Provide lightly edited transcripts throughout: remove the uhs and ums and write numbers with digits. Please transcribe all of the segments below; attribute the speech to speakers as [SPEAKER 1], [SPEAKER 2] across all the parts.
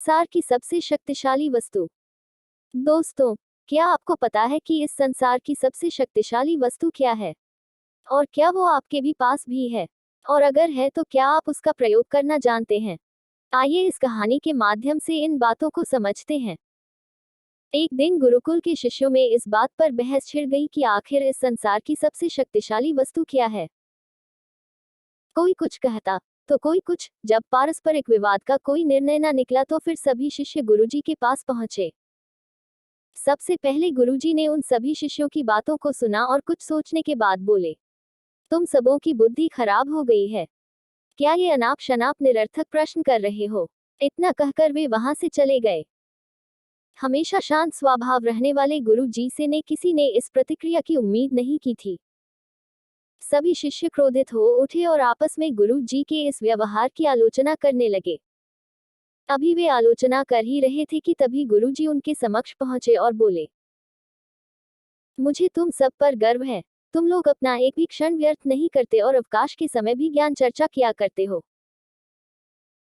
[SPEAKER 1] संसार की सबसे शक्तिशाली वस्तु। दोस्तों, क्या आपको पता है कि इस संसार की सबसे शक्तिशाली वस्तु क्या है? और क्या वो आपके भी पास भी है? और अगर है तो क्या आप उसका प्रयोग करना जानते हैं? आइए इस कहानी के माध्यम से इन बातों को समझते हैं। एक दिन गुरुकुल के शिष्यों में इस बात पर बहस छिड़ गई कि आखिर इस संसार की सबसे शक्तिशाली वस्तु क्या है। कोई कुछ कहता तो कोई कुछ। जब पारस्परिक विवाद का कोई निर्णय न निकला तो फिर सभी शिष्य गुरुजी के पास पहुंचे। सबसे पहले गुरुजी ने उन सभी शिष्यों की बातों को सुना और कुछ सोचने के बाद बोले, तुम सबों की बुद्धि खराब हो गई है। क्या ये अनाप शनाप निरर्थक प्रश्न कर रहे हो? इतना कहकर वे वहां से चले गए। हमेशा शांत स्वभाव रहने वाले गुरु जी से ने किसी ने इस प्रतिक्रिया की उम्मीद नहीं की थी। सभी शिष्य क्रोधित हो उठे और आपस में गुरु जी के इस व्यवहार की आलोचना करने लगे। अभी वे आलोचना कर ही रहे थे कि तभी गुरु जी उनके समक्ष पहुंचे और बोले, मुझे तुम सब पर गर्व है। तुम लोग अपना एक भी क्षण व्यर्थ नहीं करते और अवकाश के समय भी ज्ञान चर्चा किया करते हो।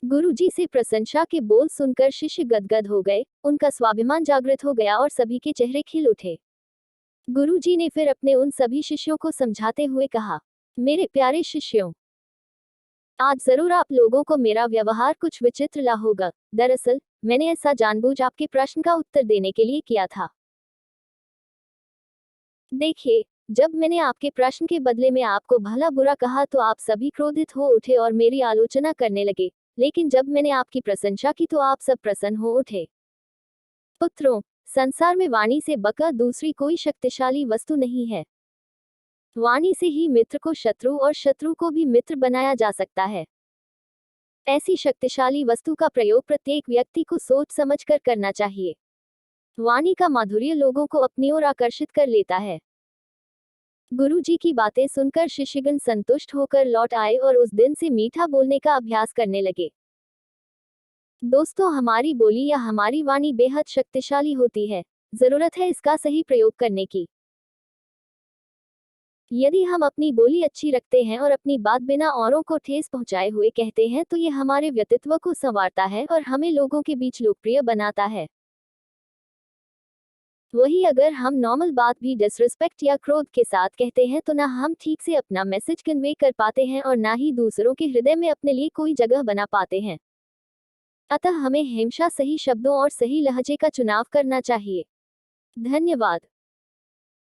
[SPEAKER 1] गुरुजी से प्रशंसा के बोल सुनकर शिष्य गदगद हो गए, उनका स्वाभिमान जागृत हो गया और सभी के चेहरे खिल उठे। गुरुजी ने फिर अपने उन सभी शिष्यों को समझाते हुए कहा, मेरे प्यारे शिष्यों, आज जरूर आप लोगों को मेरा व्यवहार कुछ विचित्र ला होगा। दरअसल मैंने ऐसा जानबूझ आपके प्रश्न का उत्तर देने के लिए किया था। देखिए, जब मैंने आपके प्रश्न के बदले में आपको भला बुरा कहा तो आप सभी क्रोधित हो उठे और मेरी आलोचना करने लगे, लेकिन जब मैंने आपकी प्रशंसा की तो आप सब प्रसन्न हो उठे। पुत्रों, संसार में वाणी से बका दूसरी कोई शक्तिशाली वस्तु नहीं है। वाणी से ही मित्र को शत्रु और शत्रु को भी मित्र बनाया जा सकता है। ऐसी शक्तिशाली वस्तु का प्रयोग प्रत्येक व्यक्ति को सोच समझकर करना चाहिए। वाणी का माधुर्य लोगों को अपनी ओर आकर्षित कर लेता है। गुरुजी की बातें सुनकर शिष्यगण संतुष्ट होकर लौट आए और उस दिन से मीठा बोलने का अभ्यास करने लगे। दोस्तों, हमारी बोली या हमारी वाणी बेहद शक्तिशाली होती है। जरूरत है इसका सही प्रयोग करने की। यदि हम अपनी बोली अच्छी रखते हैं और अपनी बात बिना औरों को ठेस पहुंचाए हुए कहते हैं तो ये हमारे व्यक्तित्व को संवारता है और हमें लोगों के बीच लोकप्रिय बनाता है। वही अगर हम नॉर्मल बात भी डिसरिस्पेक्ट या क्रोध के साथ कहते हैं तो ना हम ठीक से अपना मैसेज कन्वे कर पाते हैं और ना ही दूसरों के हृदय में अपने लिए कोई जगह बना पाते हैं। अतः हमें हमेशा सही शब्दों और सही लहजे का चुनाव करना चाहिए। धन्यवाद।